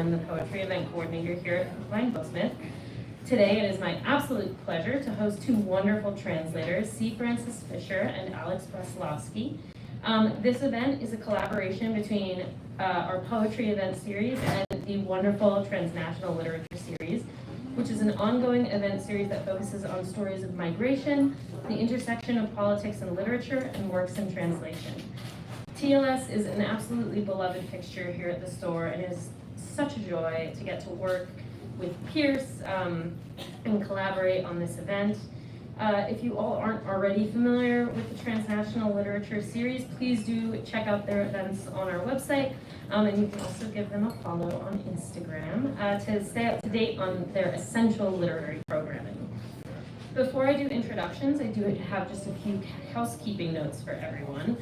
I'm the poetry event coordinator here at Brookline Booksmith. Today it is my absolute pleasure to host two wonderful translators, C. Francis Fisher and Alex Braslavsky. This event is a collaboration between our poetry event series and the wonderful Transnational Literature Series, which is an ongoing event series that focuses on stories of migration, the intersection of politics and literature, and works in translation. TLS is an absolutely beloved fixture here at the store, and it is such a joy to get to work with Pierce and collaborate on this event. If you all aren't already familiar with the Transnational Literature Series, please do check out their events on our website, and you can also give them a follow on Instagram to stay up to date on their essential literary programming. Before I do introductions, I do have just a few housekeeping notes for everyone.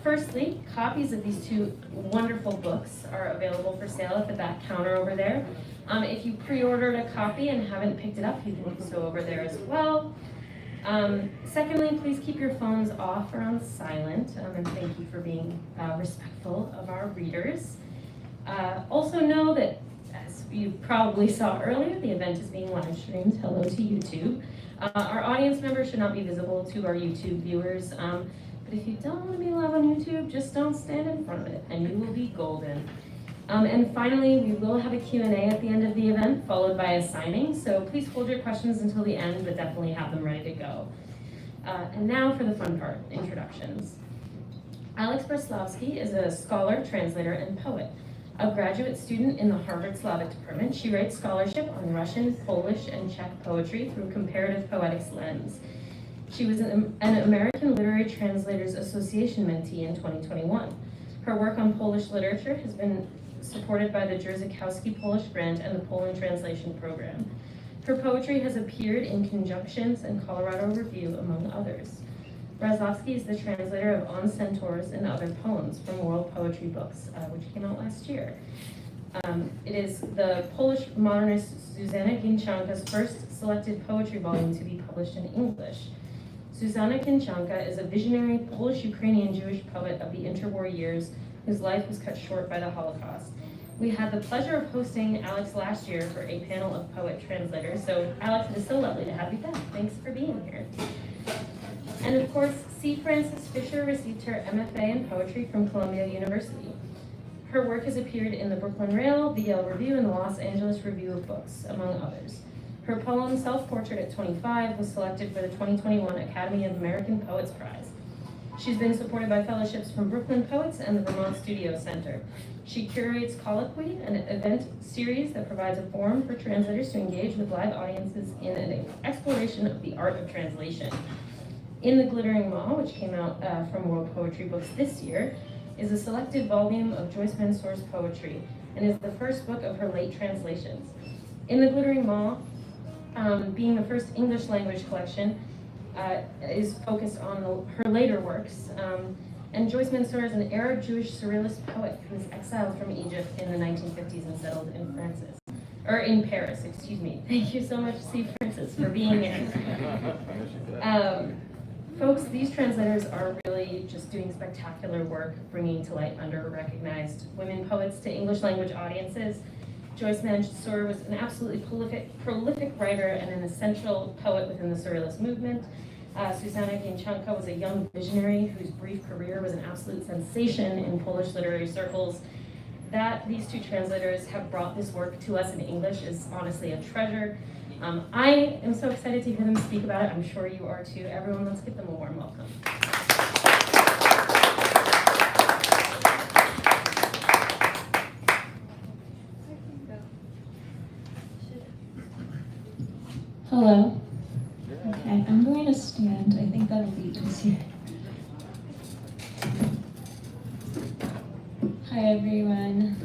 Firstly, copies of these two wonderful books are available for sale at the back counter over there. If you pre-ordered a copy and haven't picked it up, you can do so over there as well. Secondly, please keep your phones off or on silent, and thank you for being respectful of our readers. Also know that, as you probably saw earlier, the event is being live streamed. Hello to YouTube. Our audience members should not be visible to our YouTube viewers. But if you don't want to be live on YouTube, just don't stand in front of it and you will be golden. And finally, we will have a Q&A at the end of the event, followed by a signing. So please hold your questions until the end, but definitely have them ready to go. And now for the fun part, introductions. Alex Braslavsky is a scholar, translator, and poet. A graduate student in the Harvard Slavic Department, she writes scholarship on Russian, Polish, and Czech poetry through a comparative poetics lens. She was an American Literary Translators Association mentee in 2021. Her work on Polish literature has been supported by the Jerzykowski Polish Grant and the Poland Translation Program. Her poetry has appeared in Conjunctions and Colorado Review, among others. Braslavsky is the translator of On Centaurs and Other Poems from World Poetry Books, which came out last year. It is the Polish modernist Zuzanna Ginczanka's first selected poetry volume to be published in English. Zuzanna Ginczanka is a visionary Polish-Ukrainian Jewish poet of the interwar years whose life was cut short by the Holocaust. We had the pleasure of hosting Alex last year for a panel of poet translators. So Alex, it is so lovely to have you back. Thanks for being here. And of course, C. Francis Fisher received her MFA in poetry from Columbia University. Her work has appeared in the Brooklyn Rail, the Yale Review, and the Los Angeles Review of Books, among others. Her poem, Self-Portrait at 25, was selected for the 2021 Academy of American Poets Prize. She's been supported by fellowships from Brooklyn Poets and the Vermont Studio Center. She curates Colloquy, an event series that provides a forum for translators to engage with live audiences in an exploration of the art of translation. In the Glittering Maw, which came out from World Poetry Books this year, is a selected volume of Joyce Mansour's poetry and is the first book of her late translations. In the Glittering Maw, being the first English language collection, is focused on her later works. And Joyce Mansour is an Arab Jewish surrealist poet who was exiled from Egypt in the 1950s and settled in Paris, excuse me. Thank you so much, C. Francis, for being here. Folks, these translators are really just doing spectacular work, bringing to light under-recognized women poets to English language audiences. Joyce Mansour was an absolutely prolific writer and an essential poet within the Surrealist movement. Zuzanna Ginczanka was a young visionary whose brief career was an absolute sensation in Polish literary circles. That these two translators have brought this work to us in English is honestly a treasure. I am so excited to hear them speak about it. I'm sure you are too. Everyone, let's give them a warm welcome. Hello. Okay, I'm going to stand. I think that'll be easier. Hi, everyone.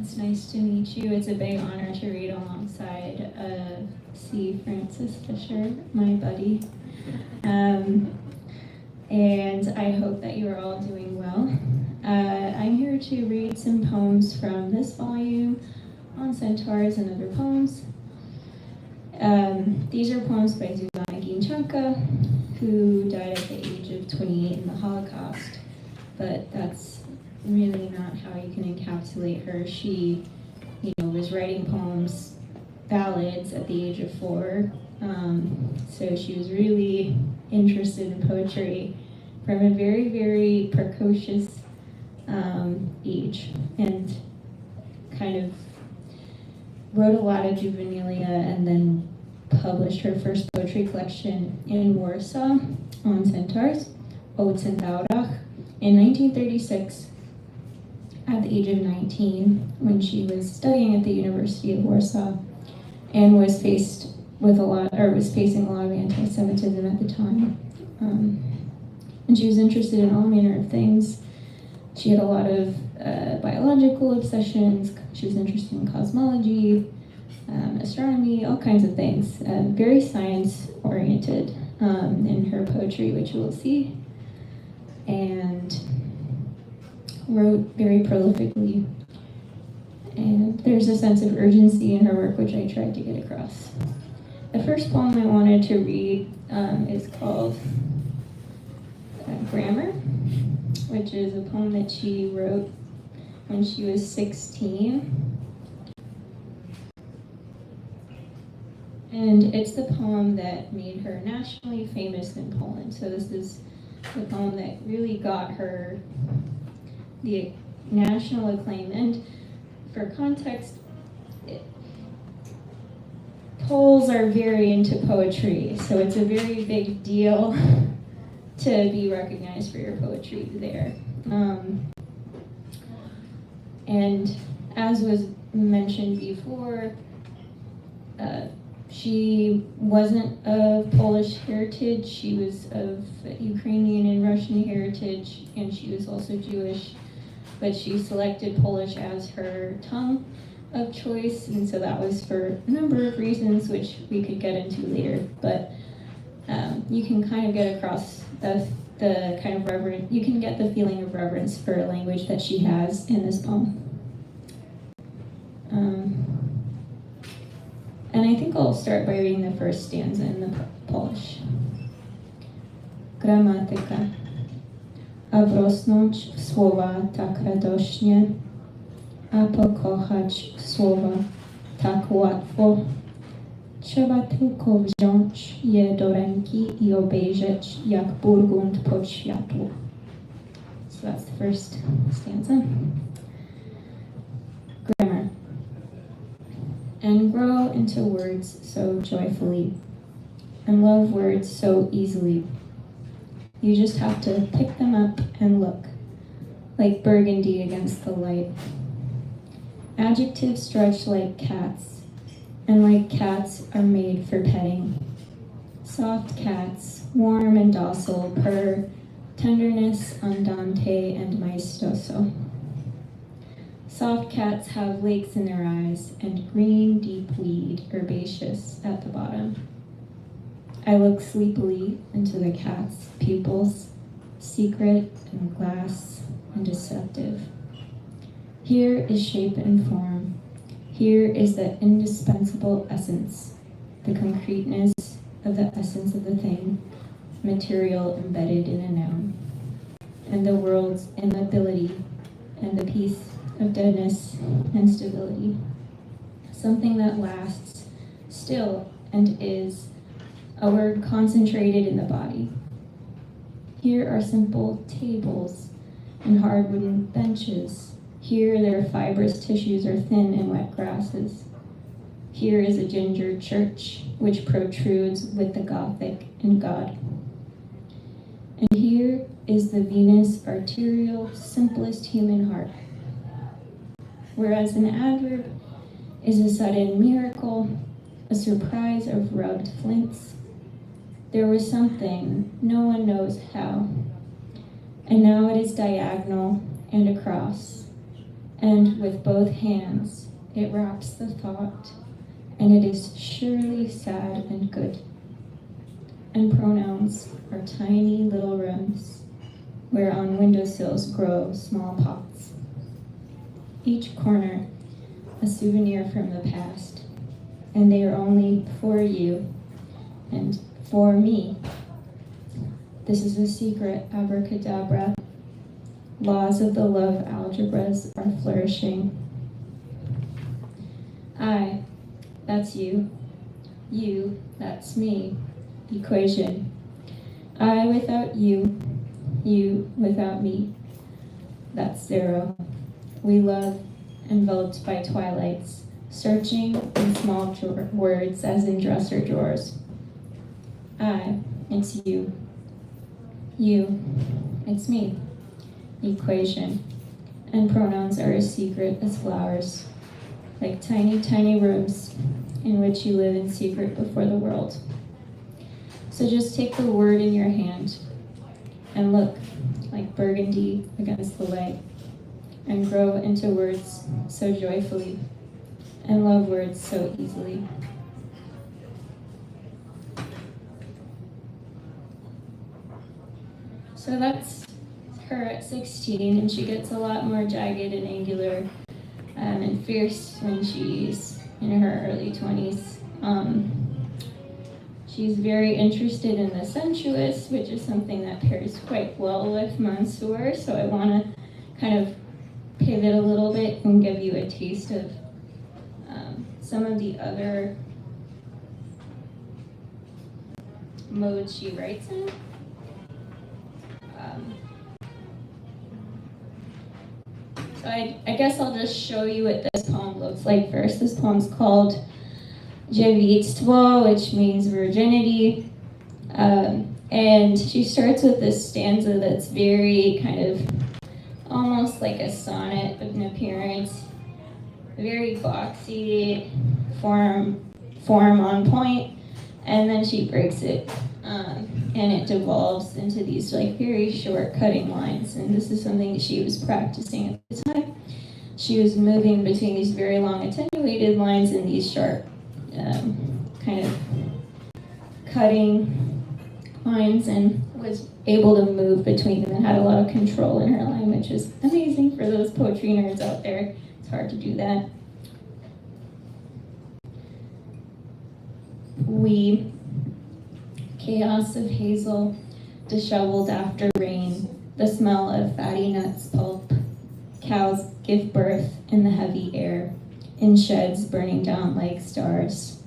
It's nice to meet you. It's a big honor to read alongside C. Francis Fisher, my buddy. And I hope that you are all doing well. I'm here to read some poems from this volume, On Centaurs and Other Poems. These are poems by Zuzanna Ginczanka, who died at the age of 28 in the Holocaust, but that's really not how you can encapsulate her. She, was writing poems, ballads at the age of 4. So she was really interested in poetry from a very, very precocious age, and kind of wrote a lot of juvenilia, and then published her first poetry collection in Warsaw on Centaurs, O Centaurach, in 1936, at the age of 19, when she was studying at the University of Warsaw, and was facing a lot of anti-Semitism at the time. And she was interested in all manner of things. She had a lot of biological obsessions. She was interested in cosmology, astronomy, all kinds of things. Very science-oriented in her poetry, which you will see. And wrote very prolifically. And there's a sense of urgency in her work, which I tried to get across. The first poem I wanted to read is called Grammar, which is a poem that she wrote when she was 16. And it's the poem that made her nationally famous in Poland. So this is the poem that really got her the national acclaim. And for context, Poles are very into poetry, so it's a very big deal to be recognized for your poetry there. And as was mentioned before, she wasn't of Polish heritage. She was of Ukrainian and Russian heritage, and she was also Jewish, but she selected Polish as her tongue of choice, and so that was for a number of reasons, which we could get into later. But you can kind of get across the kind of reverence, you can get the feeling of reverence for a language that she has in this poem. And I think I'll start by reading the first stanza in the Polish. Gramatyka. A wrosnąć w słowa tak radośnie, a pokochać słowa tak łatwo. Trzeba tylko wziąć je do ręki i obejrzeć jak burgund pod światło. So that's the first stanza. Grammar. And grow into words so joyfully, and love words so easily. You just have to pick them up and look, like burgundy against the light. Adjectives stretch like cats, and like cats are made for petting. Soft cats, warm and docile, purr, tenderness, andante, and maestoso. Soft cats have lakes in their eyes, and green, deep weed, herbaceous, at the bottom. I look sleepily into the cat's pupils, secret and glass and deceptive. Here is shape and form. Here is the indispensable essence, the concreteness of the essence of the thing, material embedded in a noun, and the world's immobility and the peace of deadness and stability. Something that lasts still and is a word concentrated in the body. Here are simple tables and hard wooden benches. Here their fibrous tissues are thin and wet grasses. Here is a ginger church which protrudes with the Gothic and God. And here is the venous, arterial, simplest human heart. Whereas an adverb is a sudden miracle, a surprise of rubbed flints, there was something, no one knows how. And now it is diagonal and across, and with both hands it wraps the thought, and it is surely sad and good. And pronouns are tiny little rooms, where on windowsills grow small pots. Each corner a souvenir from the past, and they are only for you and for me. This is a secret abracadabra, Laws of the love algebras are flourishing. I, that's you. You, that's me. Equation. I without you. You without me. That's zero. We love, enveloped by twilights, searching in small words as in dresser drawers. I, it's you. You, it's me. Equation. And pronouns are as secret as flowers, like tiny, tiny rooms in which you live in secret before the world. So just take the word in your hand and look like burgundy against the light, and grow into words so joyfully, and love words so easily. So that's her at 16, and she gets a lot more jagged and angular and fierce when she's in her early 20s. She's very interested in the sensuous, which is something that pairs quite well with Mansour, so I want to kind of pivot a little bit and give you a taste of some of the other modes she writes in. So I guess I'll just show you what this poem looks like first. This poem's called Dziewictwo, which means virginity. And she starts with this stanza that's very kind of almost like a sonnet in appearance, very boxy, form on point, and then she breaks it, and it devolves into these like very short cutting lines. And this is something she was practicing at the time. She was moving between these very long attenuated lines and these sharp kind of cutting lines, and was able to move between them and had a lot of control in her line, which is amazing for those poetry nerds out there. It's hard to do that. We, chaos of hazel, disheveled after rain, the smell of fatty nuts pulp, cows give birth in the heavy air, in sheds burning down like stars.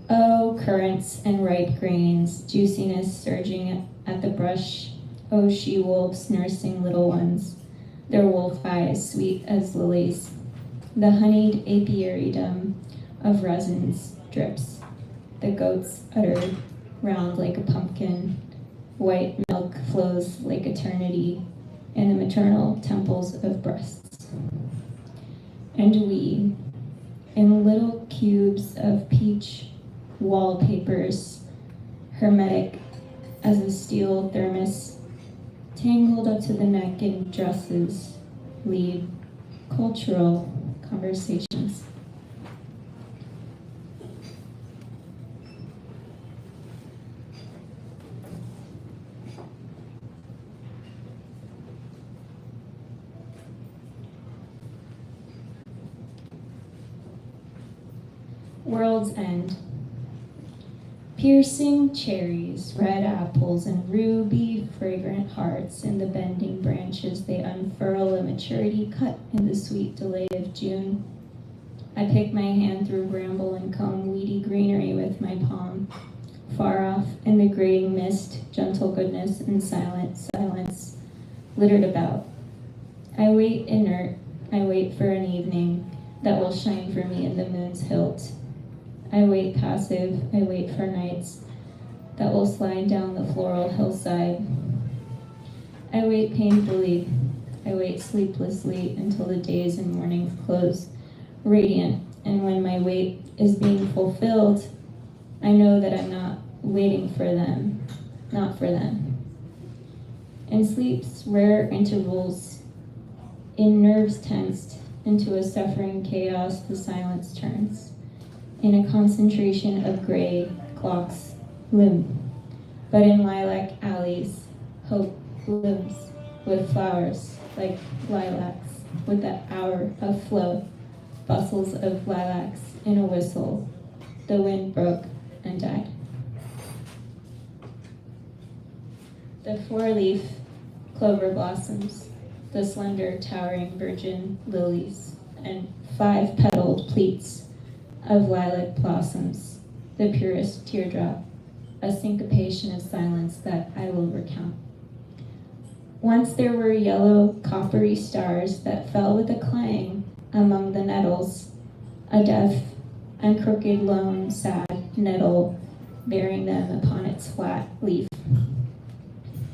Oh, currants and ripe grains, juiciness surging at the brush. Oh, she-wolves nursing little ones, their wolf eyes sweet as lilies. The honeyed apiaridum of resins drips. The goats uttered round like a pumpkin. White milk flows like eternity in the maternal temples of breasts. And we, in little cubes of peach wallpapers, hermetic as a steel thermos, tangled up to the neck in dresses, lead cultural conversations. World's End. Piercing cherries, red apples, and ruby fragrant hearts in the bending branches, they unfurl a maturity cut in the sweet delay of June. I pick my hand through bramble and comb weedy greenery with my palm. Far off in the graying mist, gentle goodness and silence littered about. I wait inert, I wait for an evening that will shine for me in the moon's hilt. I wait passive, I wait for nights that will slide down the floral hillside. I wait painfully, I wait sleeplessly until the days and mornings close, radiant, and when my wait is being fulfilled, I know that I'm not waiting for them, not for them. In sleep's rare intervals, in nerves tensed into a suffering chaos, the silence turns. In a concentration of gray, clocks loom. But in lilac alleys, hope blooms with flowers like lilacs, with that hour of flow, bustles of lilacs in a whistle. The wind broke and died. The four-leaf clover blossoms, the slender, towering virgin lilies, and 5-petaled pleats of lilac blossoms, the purest teardrop, a syncopation of silence that I will recount. Once there were yellow, coppery stars that fell with a clang among the nettles, a deaf and crooked, lone, sad nettle bearing them upon its flat leaf.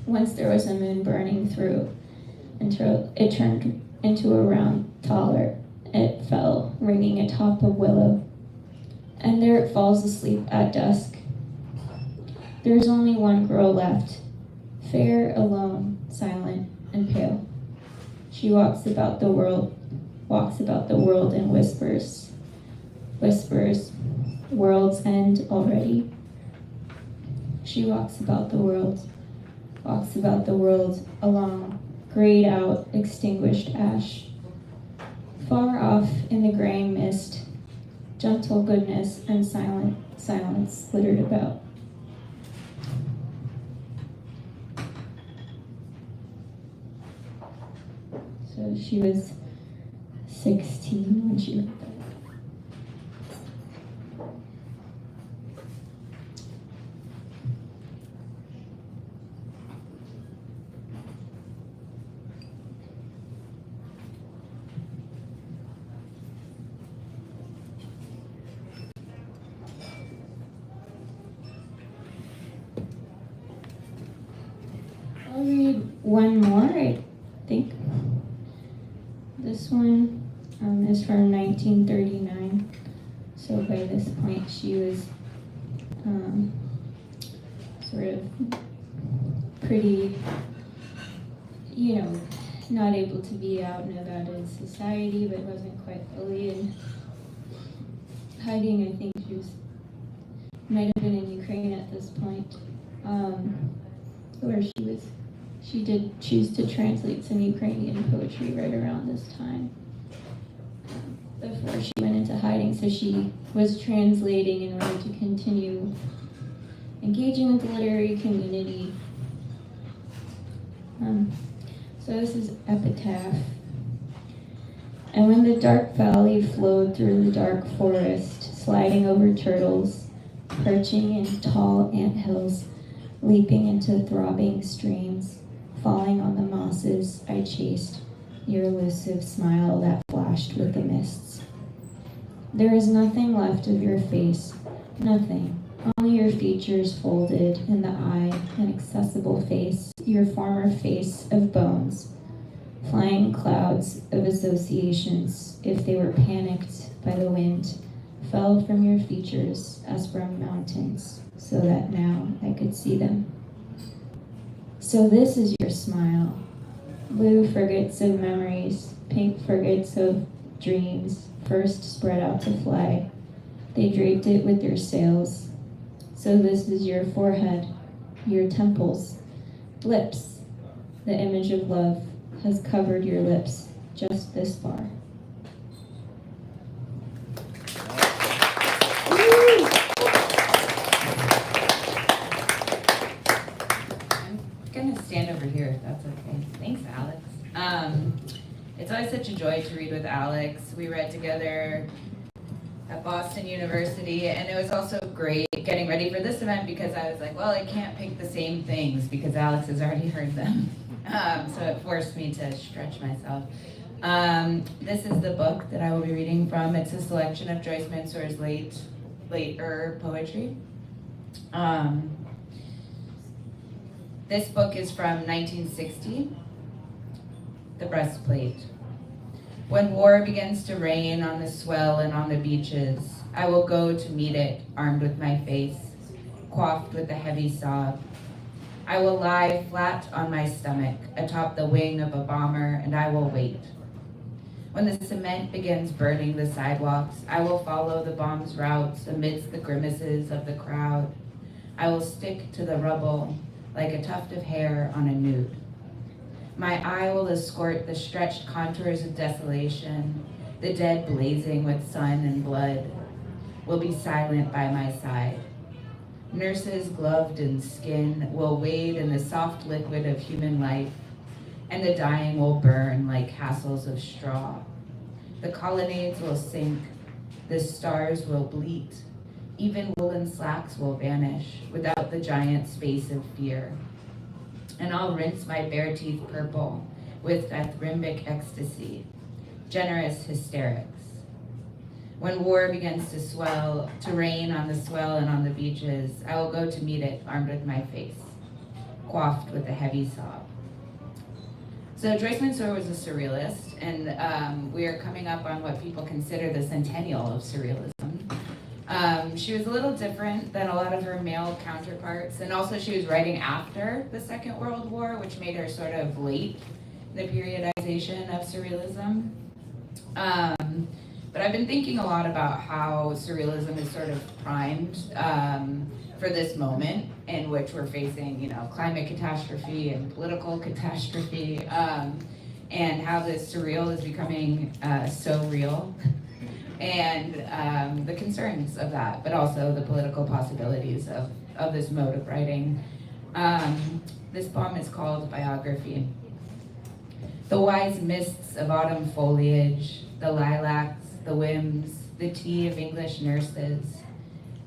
Once there was a moon burning through until it turned into a round taller. It fell, ringing atop a willow, and there it falls asleep at dusk. There is only one girl left, fair, alone, silent, and pale. She walks about the world and whispers, world's end already. She walks about the world along grayed out, extinguished ash. Far off in the graying mist, gentle goodness and silence littered about. So she was 16 when she wrote that. I'll read one more, I think. This one is from 1939. So by this point, she was sort of pretty, not able to be out and about in society, but wasn't quite fully in hiding. I think might have been in Ukraine at this point, where she did choose to translate some Ukrainian poetry right around this time, before she went into hiding. So she was translating in order to continue engaging with the literary community. So this is Epitaph. And when the dark valley flowed through the dark forest, sliding over turtles, perching in tall anthills, leaping into throbbing streams, falling on the mosses, I chased your elusive smile that flashed with the mists. There is nothing left of your face, nothing, only your features folded in the eye, an accessible face, your former face of bones, flying clouds of associations, if they were panicked by the wind, fell from your features as from mountains, so that now I could see them. So this is your smile, blue frigates of memories, pink frigates of dreams, first spread out to fly. They draped it with their sails. So this is your forehead, your temples, lips. The image of love has covered your lips just this far. Stand over here if that's okay. Thanks, Alex. It's always such a joy to read with Alex. We read together at Boston University, and it was also great getting ready for this event because I was like, well, I can't pick the same things because Alex has already heard them. So it forced me to stretch myself. This is the book that I will be reading from. It's a selection of Joyce Mansour's later poetry. This book is from 1960, The Breastplate. When war begins to rain on the swell and on the beaches, I will go to meet it, armed with my face, coiffed with a heavy sob. I will lie flat on my stomach, atop the wing of a bomber, and I will wait. When the cement begins burning the sidewalks, I will follow the bomb's routes amidst the grimaces of the crowd. I will stick to the rubble, like a tuft of hair on a nude. My eye will escort the stretched contours of desolation, the dead blazing with sun and blood, will be silent by my side. Nurses gloved in skin will wade in the soft liquid of human life, and the dying will burn like castles of straw. The colonnades will sink, the stars will bleat, even woolen slacks will vanish without the giant space of fear. And I'll rinse my bare teeth purple with dithyrambic ecstasy, generous hysterics. When war begins to rain on the swell and on the beaches, I will go to meet it armed with my face, coiffed with a heavy sob. So Joyce Mansour was a surrealist, and we are coming up on what people consider the centennial of surrealism. She was a little different than a lot of her male counterparts, and also she was writing after the Second World War, which made her sort of late in the periodization of surrealism. But I've been thinking a lot about how surrealism is sort of primed for this moment in which we're facing, climate catastrophe and political catastrophe, and how this surreal is becoming so real, and the concerns of that, but also the political possibilities of this mode of writing. This poem is called Biography. The wise mists of autumn foliage, the lilacs, the whims, the tea of English nurses,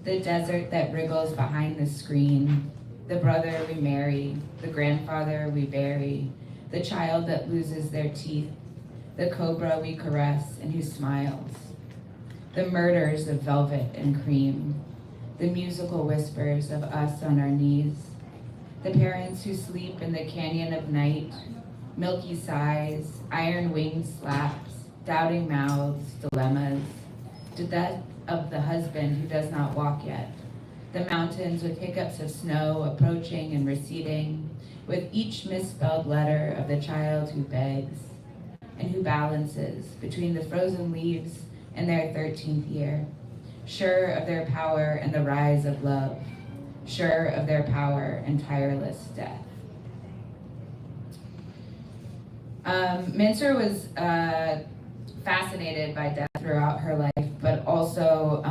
the desert that wriggles behind the screen, the brother we marry, the grandfather we bury, the child that loses their teeth, the cobra we caress and who smiles, the murders of velvet and cream, the musical whispers of us on our knees, the parents who sleep in the canyon of night, milky sighs, iron-winged slaps, doubting mouths, dilemmas, the death of the husband who does not walk yet, the mountains with hiccups of snow approaching and receding, with each misspelled letter of the child who begs and who balances between the frozen leaves and their 13th year, sure of their power and the rise of love, sure of their power and tireless death. Mansour was fascinated by death throughout her life, but also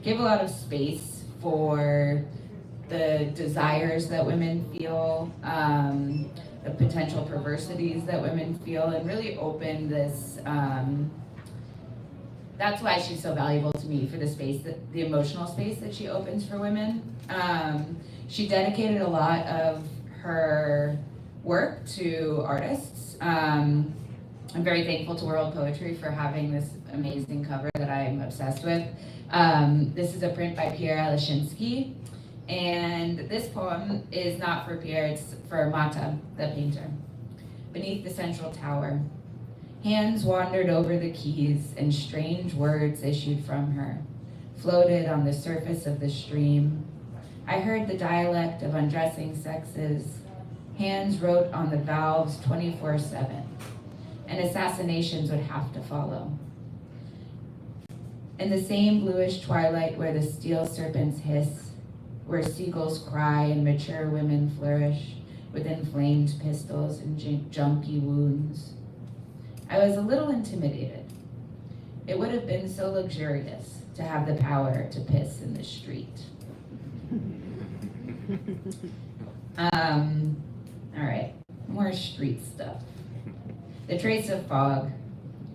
gave a lot of space for the desires that women feel, the potential perversities that women feel, and really opened this. That's why she's so valuable to me, for the space, the emotional space that she opens for women. She dedicated a lot of her work to artists. I'm very thankful to World Poetry for having this amazing cover that I'm obsessed with. This is a print by Pierre Alechinsky, and this poem is not for Pierre, it's for Mata, the painter. Beneath the central tower, hands wandered over the keys, and strange words issued from her, floated on the surface of the stream. I heard the dialect of undressing sexes. Hands wrote on the valves 24/7, and assassinations would have to follow. In the same bluish twilight where the steel serpents hiss, where seagulls cry and mature women flourish with inflamed pistols and junky wounds, I was a little intimidated. It would have been so luxurious to have the power to piss in the street. All right, more street stuff. The trace of fog,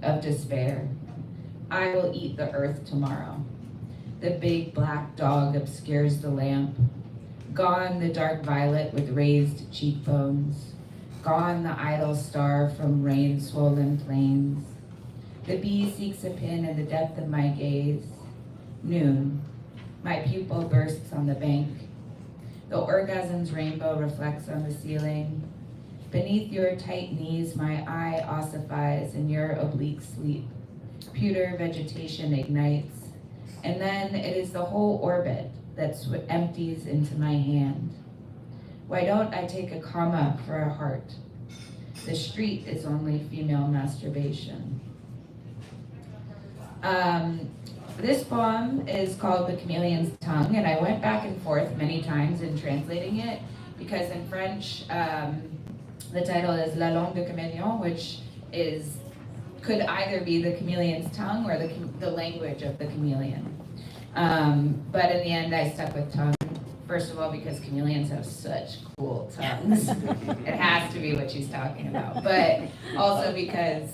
of despair. I will eat the earth tomorrow. The big black dog obscures the lamp. Gone the dark violet with raised cheekbones. Gone the idle star from rain-swollen plains. The bee seeks a pin in the depth of my gaze. Noon. My pupil bursts on the bank. The orgasm's rainbow reflects on the ceiling. Beneath your tight knees, my eye ossifies in your oblique sleep. Pewter vegetation ignites, and then it is the whole orbit that empties into my hand. Why don't I take a comma for a heart? The street is only female masturbation. This poem is called The Chameleon's Tongue, and I went back and forth many times in translating it, because in French, the title is La langue du caméléon, which could either be the chameleon's tongue or the language of the chameleon. But in the end, I stuck with tongue First of all, because chameleons have such cool tongues. It has to be what she's talking about. But also because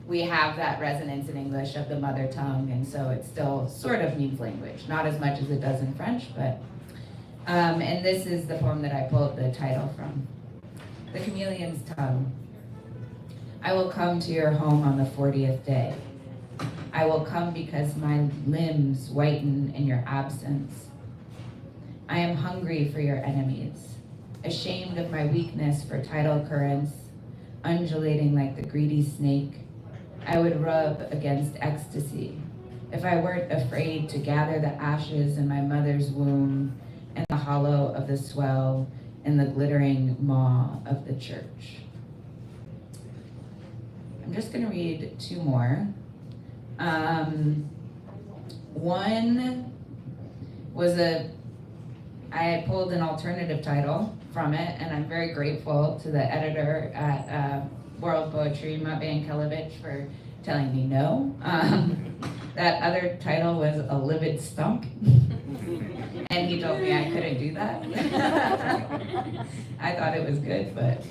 we have that resonance in English of the mother tongue, and so it still sort of means language. Not as much as it does in French, but... and this is the poem that I pulled the title from. The Chameleon's Tongue. I will come to your home on the 40th day. I will come because my limbs whiten in your absence. I am hungry for your enemies, ashamed of my weakness for tidal currents, undulating like the greedy snake. I would rub against ecstasy if I weren't afraid to gather the ashes in my mother's womb and the hollow of the swell in the glittering maw of the church. I'm just going to read two more. One was I had pulled an alternative title from it, and I'm very grateful to the editor at World Poetry, Matvey Yankelevich, for telling me no. That other title was A Livid Stump, and he told me I couldn't do that. I thought it was good, but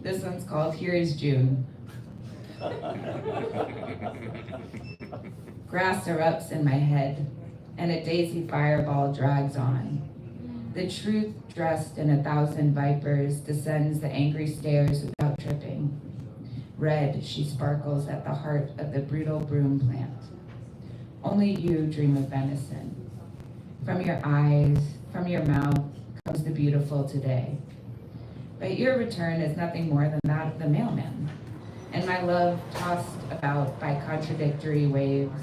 this one's called Here is June. Grass erupts in my head, and a daisy fireball drags on. The truth, dressed in 1,000 vipers, descends the angry stairs without tripping. Red, she sparkles at the heart of the brutal broom plant. Only you dream of venison. From your eyes, from your mouth, comes the beautiful today. But your return is nothing more than that of the mailman, and my love tossed about by contradictory waves.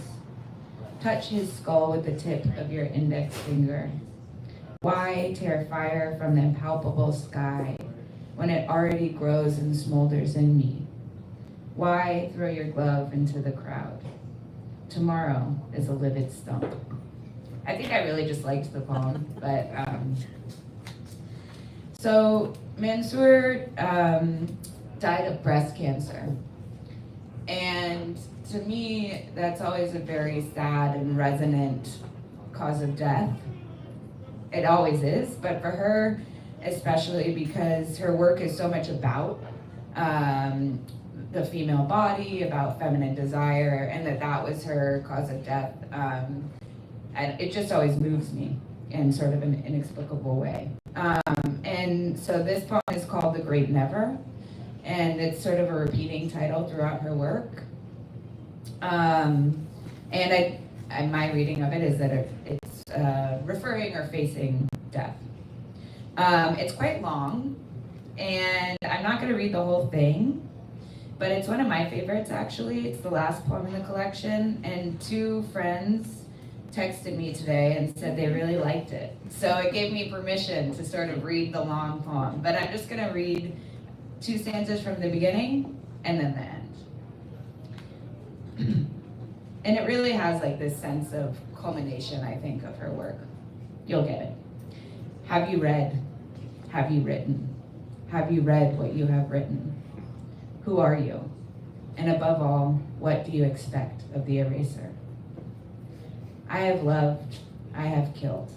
Touch his skull with the tip of your index finger. Why tear fire from the impalpable sky when it already grows and smolders in me? Why throw your glove into the crowd? Tomorrow is a livid stump. I think I really just liked the poem, but so Mansour died of breast cancer. And to me, that's always a very sad and resonant cause of death. It always is, but for her, especially because her work is so much about the female body, about feminine desire, and that was her cause of death. And it just always moves me in sort of an inexplicable way. And so this poem is called The Great Never, and it's sort of a repeating title throughout her work. And my reading of it is that it's referring or facing death. It's quite long, and I'm not going to read the whole thing, but it's one of my favorites, actually. It's the last poem in the collection, and two friends texted me today and said they really liked it. So it gave me permission to sort of read the long poem, but I'm just going to read 2 stanzas from the beginning and then the end. And it really has like this sense of culmination, I think, of her work. You'll get it. Have you read? Have you written? Have you read what you have written? Who are you? And above all, what do you expect of the eraser? I have loved, I have killed.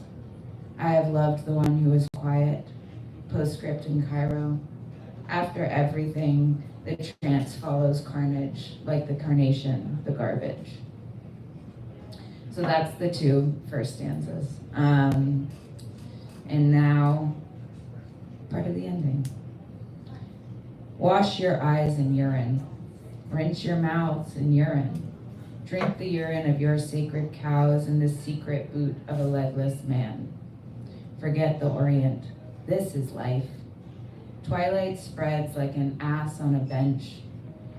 I have loved the one who is quiet, postscript in Cairo. After everything, the trance follows carnage, like the carnation, the garbage. So that's the 2 first stanzas. And now, part of the ending. Wash your eyes in urine. Rinse your mouths in urine. Drink the urine of your sacred cows in the secret boot of a legless man. Forget the Orient. This is life. Twilight spreads like an ass on a bench.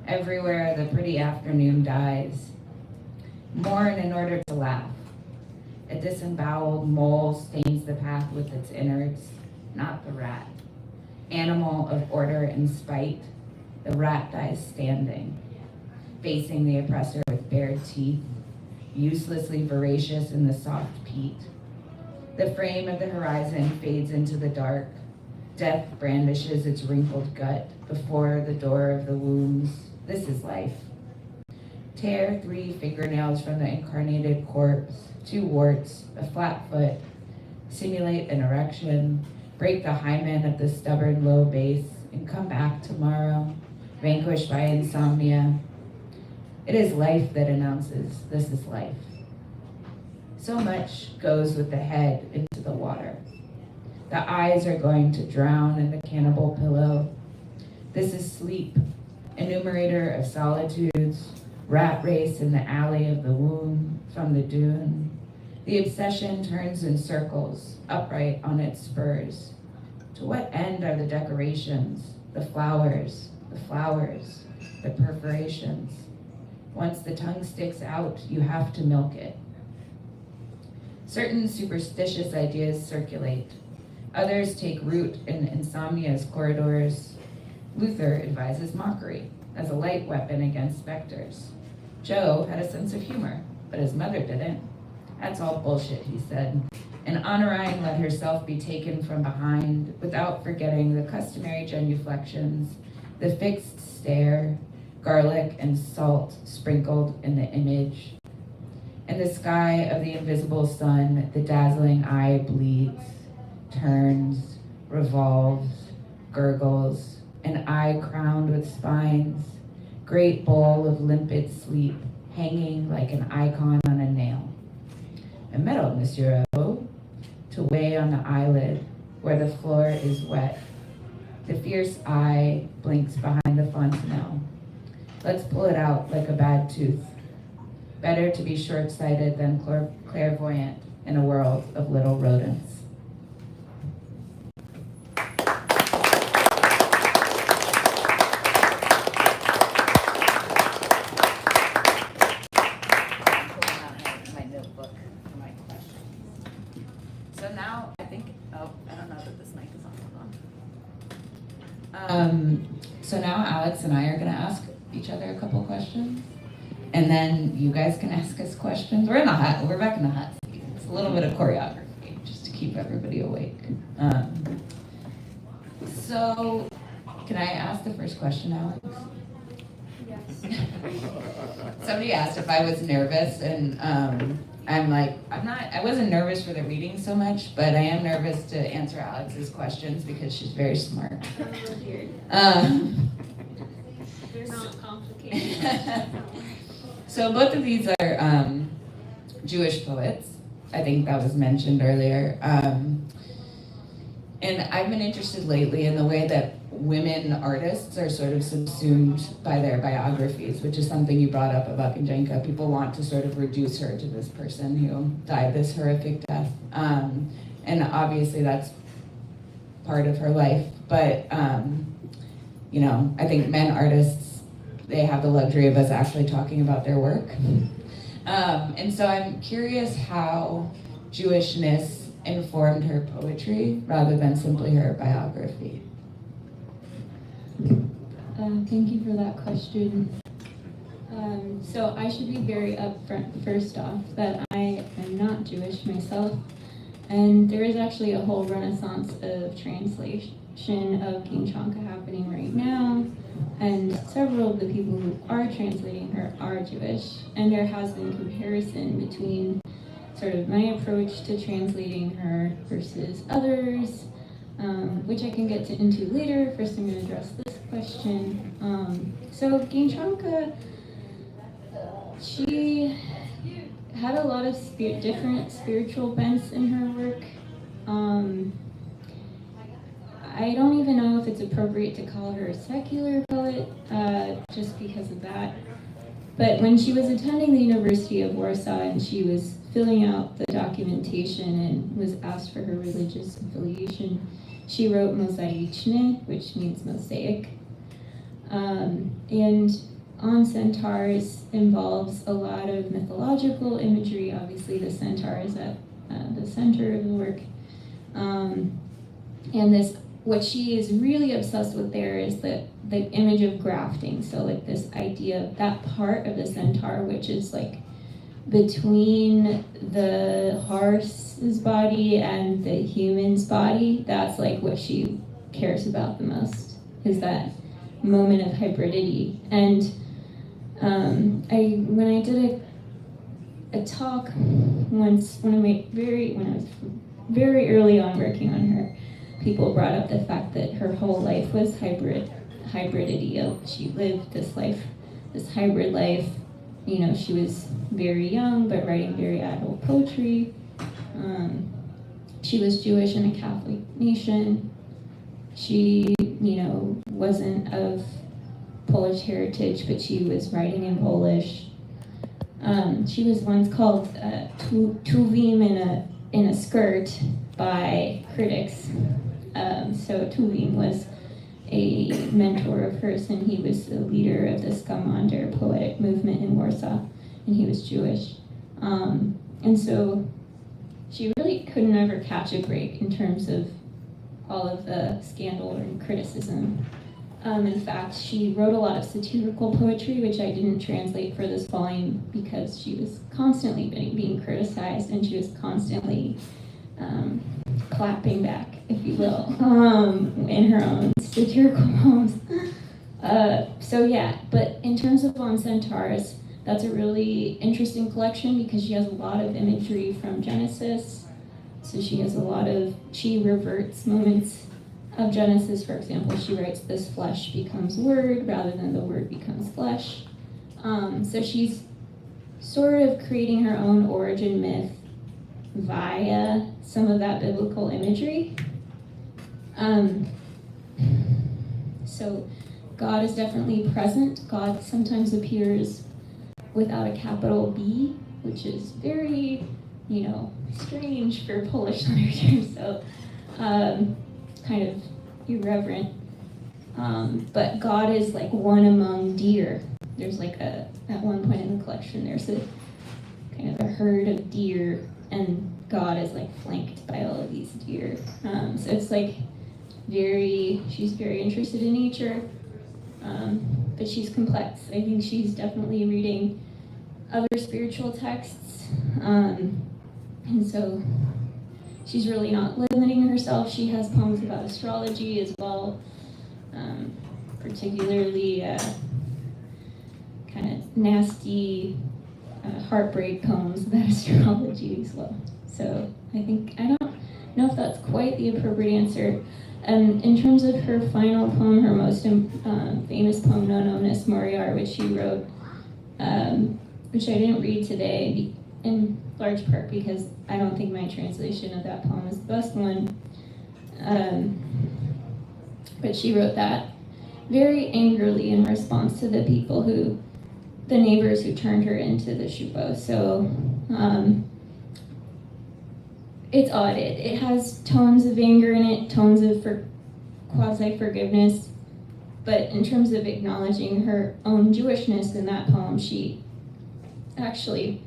Everywhere the pretty afternoon dies. Mourn in order to laugh. A disemboweled mole stains the path with its innards, not the rat. Animal of order and spite, the rat dies standing, facing the oppressor with bared teeth, uselessly voracious in the soft peat. The frame of the horizon fades into the dark. Death brandishes its wrinkled gut before the door of the wombs. This is life. Tear 3 fingernails from the incarnated corpse, 2 warts, a flat foot, simulate an erection, break the hymen of the stubborn low base, and come back tomorrow, vanquished by insomnia. It is life that announces this is life. So much goes with the head into the water. The eyes are going to drown in the cannibal pillow. This is sleep, enumerator of solitudes, rat race in the alley of the womb from the dune. The obsession turns in circles, upright on its spurs. To what end are the decorations, the flowers, the perforations? Once the tongue sticks out, you have to milk it. Certain superstitious ideas circulate. Others take root in insomnia's corridors. Luther advises mockery as a light weapon against specters. Joe had a sense of humor, but his mother didn't. That's all bullshit, he said. And Honorine let herself be taken from behind without forgetting the customary genuflections, the fixed stare, garlic and salt sprinkled in the image. In the sky of the invisible sun, the dazzling eye bleeds, turns, revolves, gurgles, an eye crowned with spines, great bowl of limpid sleep, hanging like an icon on a nail. A medal, Monsieur Abo, to weigh on the eyelid where the floor is wet. The fierce eye blinks behind the fontanelle. Let's pull it out like a bad tooth. Better to be short-sighted than clairvoyant in a world of little rodents. My notebook for my questions. So now I think, I don't know that this mic is on. So now Alex and I are going to ask each other a couple questions. And then you guys can ask us questions. We're back in the hot seat. It's a little bit of choreography just to keep everybody awake. So can I ask the first question, Alex? Yes. Somebody asked if I was nervous, and I'm like, I wasn't nervous for the reading so much, but I am nervous to answer Alex's questions because she's very smart. They're not complicated. So both of these are Jewish poets. I think that was mentioned earlier. And I've been interested lately in the way that women artists are sort of subsumed by their biographies, which is something you brought up about Ginczanka. People want to sort of reduce her to this person who died this horrific death. And obviously that's part of her life. But, I think men artists, they have the luxury of us actually talking about their work. And so I'm curious how Jewishness informed her poetry rather than simply her biography. Thank you for that question. So I should be very upfront first off that I am not Jewish myself, and there is actually a whole renaissance of translation of Ginczanka happening right now, and several of the people who are translating her are Jewish, and there has been comparison between sort of my approach to translating her versus others, which I can get into later. First I'm going to address this question. So Ginczanka, she had a lot of different spiritual bents in her work. I don't even know if it's appropriate to call her a secular poet, just because of that. But when she was attending the University of Warsaw and she was filling out the documentation and was asked for her religious affiliation, she wrote mosaiczny, which means mosaic. And On Centaurs involves a lot of mythological imagery. Obviously, the centaur is at the center of the work. And what she is really obsessed with there is the image of grafting. So like this idea of that part of the centaur, which is like between the horse's body and the human's body, that's like what she cares about the most, is that moment of hybridity. And when I did a talk once, when I was very early on working on her, people brought up the fact that her whole life was hybridity. She lived this hybrid life. She was very young, but writing very adult poetry. She was Jewish in a Catholic nation. She, wasn't of Polish heritage, but she was writing in Polish. She was once called Tuvim in a skirt by critics. So Tuvim was a mentor of hers, and he was the leader of the Skamander poetic movement in Warsaw, and he was Jewish. And so she really could never catch a break in terms of all of the scandal and criticism. In fact, she wrote a lot of satirical poetry, which I didn't translate for this volume because she was constantly being criticized, and she was constantly clapping back, if you will, in her own satirical poems. But in terms of On Centaurs, that's a really interesting collection because she has a lot of imagery from Genesis. So she reverts moments of Genesis. For example, she writes, "This flesh becomes word," rather than "the word becomes flesh." So she's sort of creating her own origin myth via some of that biblical imagery. So God is definitely present. God sometimes appears without a capital B, which is very, strange for Polish literature, so kind of irreverent. But God is like one among deer. There's at one point in the collection, there's a kind of a herd of deer, and God is flanked by all of these deer. So it's she's very interested in nature, but she's complex. I think she's definitely reading other spiritual texts, and so she's really not limiting herself. She has poems about astrology as well, particularly kind of nasty heartbreak poems about astrology as well. So I don't know if that's quite the appropriate answer. In terms of her final poem, her most famous poem, Nononis Moriar, which she wrote, which I didn't read today, in large part because I don't think my translation of that poem is the best one. But she wrote that very angrily in response to the neighbors who turned her into the shubo. So it's odd. It has tones of anger in it, tones of quasi-forgiveness, but in terms of acknowledging her own Jewishness in that poem, she actually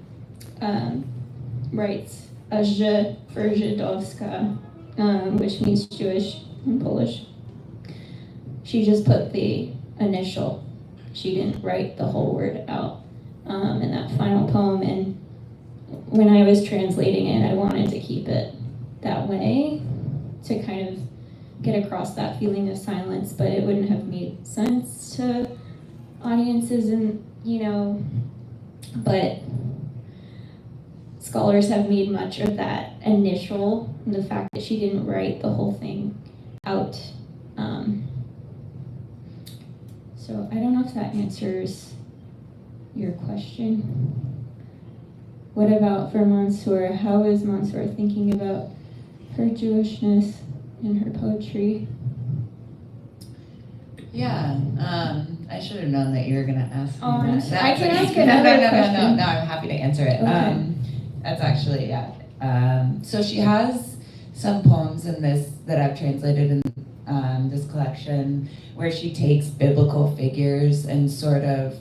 writes Azhe for Żydowska, which means Jewish in Polish. She just put the initial. She didn't write the whole word out in that final poem, and when I was translating it, I wanted to keep it that way to kind of get across that feeling of silence, but it wouldn't have made sense to audiences, and but scholars have made much of that initial, and the fact that she didn't write the whole thing out. So I don't know if that answers your question. What about for Mansour? How is Mansour thinking about her Jewishness in her poetry? Yeah, I should have known that you were going to ask me that. I can ask another question. No, I'm happy to answer it. Okay. That's actually, so she has some poems in this that I've translated in this collection where she takes biblical figures and sort of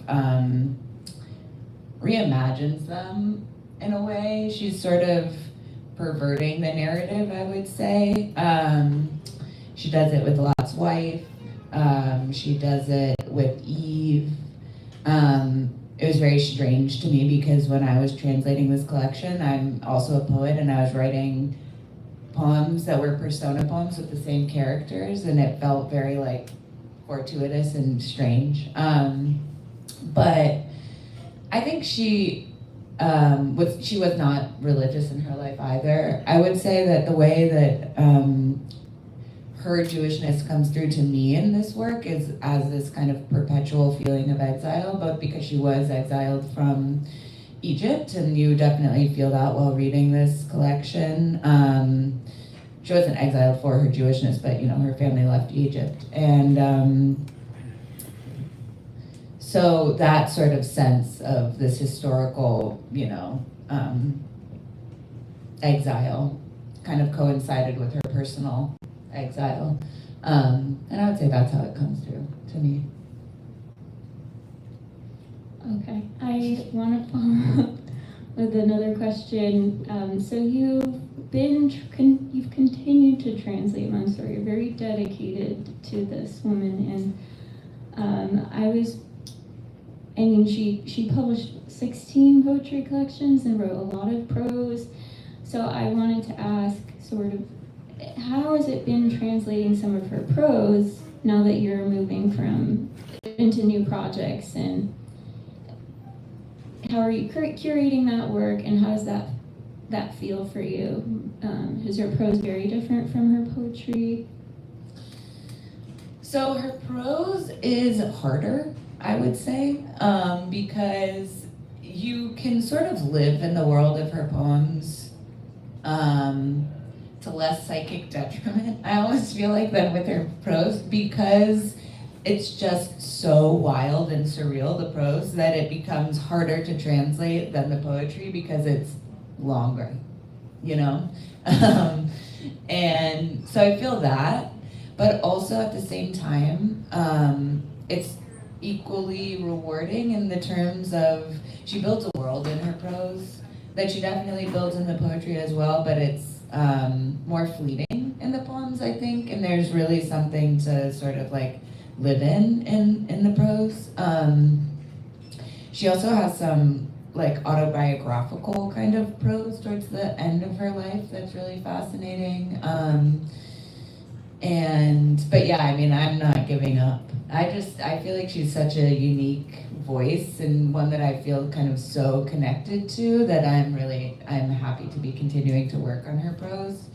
reimagines them in a way. She's sort of perverting the narrative, I would say. She does it with Lot's wife. She does it with Eve. It was very strange to me because when I was translating this collection, I'm also a poet, and I was writing poems that were persona poems with the same characters, and it felt very fortuitous and strange. But I think she she was not religious in her life either. I would say that the way that her Jewishness comes through to me in this work is as this kind of perpetual feeling of exile, both because she was exiled from Egypt, and you definitely feel that while reading this collection. She wasn't exiled for her Jewishness, but her family left Egypt, and so that sort of sense of this historical, exile kind of coincided with her personal exile. And I would say that's how it comes through to me. Okay, I want to follow up with another question. So you've continued to translate Mansour. You're very dedicated to this woman, and she published 16 poetry collections and wrote a lot of prose. So I wanted to ask, sort of, how has it been translating some of her prose now that you're moving into new projects, and how are you curating that work, and how does that feel for you? Is her prose very different from her poetry? So her prose is harder, I would say, because you can sort of live in the world of her poems to less psychic detriment, I almost feel like, than with her prose, because it's just so wild and surreal, the prose, that it becomes harder to translate than the poetry because it's longer, and so I feel that, but also at the same time, it's equally rewarding in the terms of she builds a world in her prose that she definitely builds in the poetry as well, but it's more fleeting in the poems, I think, and there's really something to sort of like live in the prose. She also has some like autobiographical kind of prose towards the end of her life that's really fascinating. But yeah, I mean, I'm not giving up. I feel like she's such a unique voice, and one that I feel kind of so connected to, that I'm happy to be continuing to work on her prose.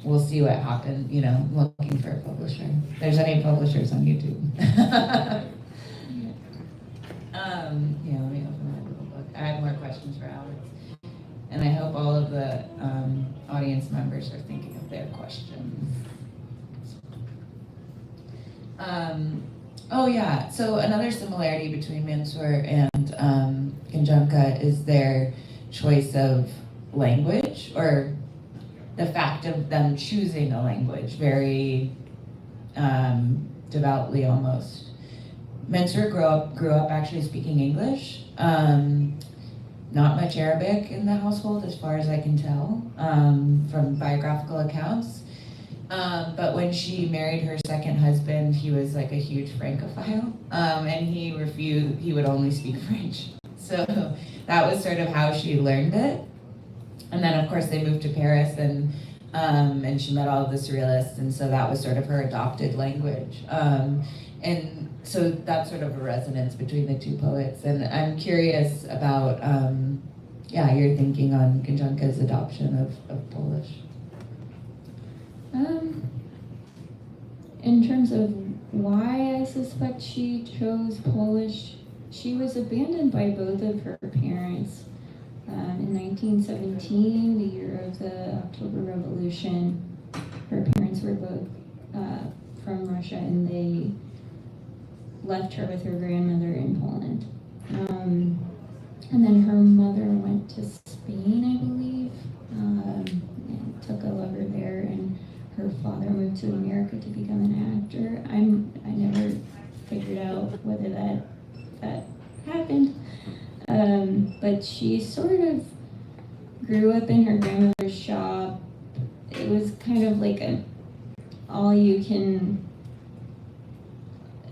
We'll see what happens, looking for a publisher. If there's any publishers on YouTube. Let me open my little book. I have more questions for Alex. And I hope all of the audience members are thinking of their questions. So another similarity between Mansour and Ginczanka is their choice of language, or the fact of them choosing a language very devoutly almost. Mansour grew up actually speaking English. Not much Arabic in the household, as far as I can tell, from biographical accounts. But when she married her second husband, he was like a huge Francophile, and he would only speak French. So that was sort of how she learned it. And then, of course, they moved to Paris, and she met all of the surrealists, and so that was sort of her adopted language. And so that's sort of a resonance between the two poets. And I'm curious about, your thinking on Ginczanka's adoption of Polish. In terms of why I suspect she chose Polish, she was abandoned by both of her parents in 1917, the year of the October Revolution. Her parents were both from Russia, and they left her with her grandmother in Poland. And then her mother went to Spain, I believe, and took a lover there, and her father moved to America to become an actor. I never figured out whether that happened. But she sort of grew up in her grandmother's shop. It was kind of like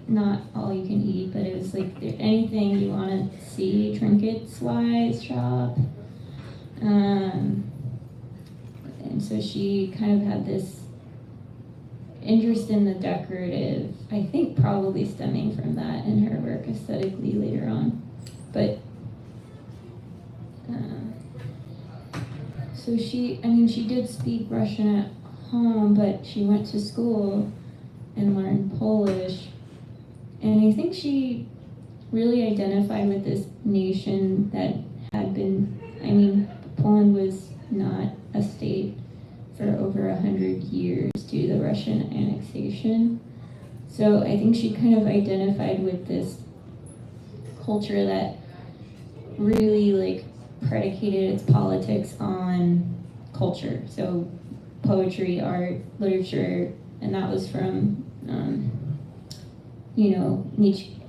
not all you can eat, but it was like anything you want to see, trinkets wise shop. And so she kind of had this interest in the decorative, I think probably stemming from that in her work aesthetically later on. But so she did speak Russian at home, but she went to school and learned Polish. And I think she really identified with this nation that had been, Poland was not a state for over 100 years due to the Russian annexation. So I think she kind of identified with this culture that really like predicated its politics on culture. So poetry, art, literature, and that was from,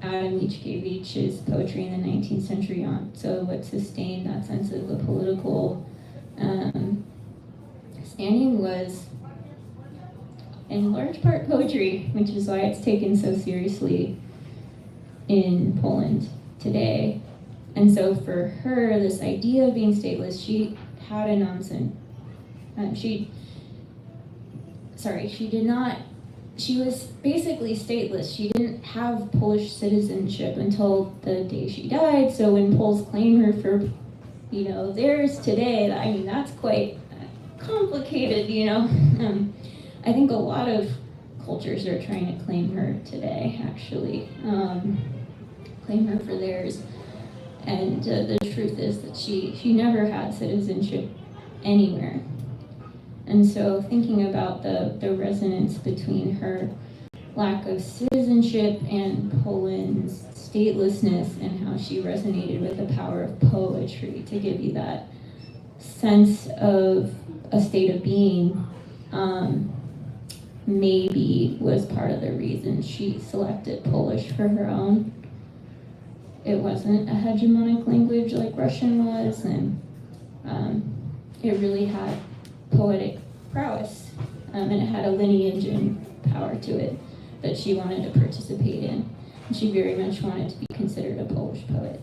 Adam Mickiewicz's poetry in the 19th century on. So what sustained that sense of the political standing was in large part poetry, which is why it's taken so seriously in Poland today. And so for her, this idea of being stateless, she had a nonsense. She was basically stateless. She didn't have Polish citizenship until the day she died. So when Poles claim her for, theirs today, that's quite complicated, I think a lot of cultures are trying to claim her today, actually, claim her for theirs. And the truth is that she never had citizenship anywhere. And so thinking about the resonance between her lack of citizenship and Poland's statelessness and how she resonated with the power of poetry to give you that sense of a state of being, maybe was part of the reason she selected Polish for her own. It wasn't a hegemonic language like Russian was, and it really had poetic prowess, and it had a lineage and power to it that she wanted to participate in. And she very much wanted to be considered a Polish poet.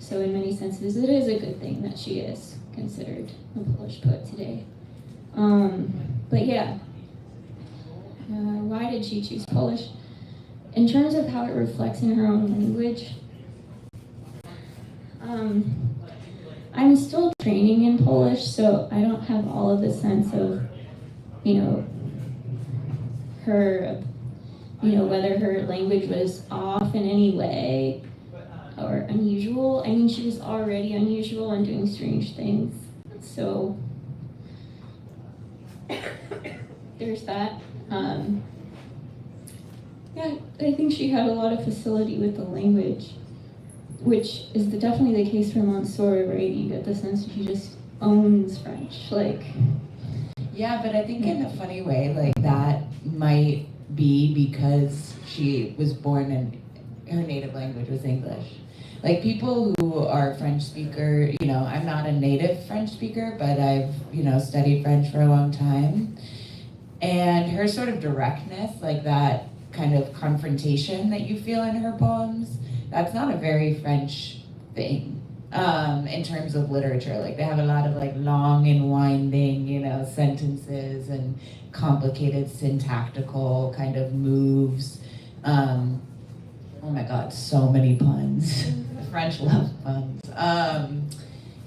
So in many senses, it is a good thing that she is considered a Polish poet today. But yeah, why did she choose Polish? In terms of how it reflects in her own language, I'm still training in Polish, so I don't have all of the sense of, her, whether her language was off in any way or unusual. She was already unusual and doing strange things. So there's that. Yeah, I think she had a lot of facility with the language, which is definitely the case for Mansour, right? You get the sense that he just owns French, Yeah, but I think in a funny way, that might be because she was born and her native language was English. People who are French speaker, I'm not a native French speaker, but I've, studied French for a long time. And her sort of directness, that kind of confrontation that you feel in her poems, that's not a very French thing in terms of literature. They have a lot of long and winding, sentences and complicated syntactical kind of moves. Oh my God, so many puns. The French love puns.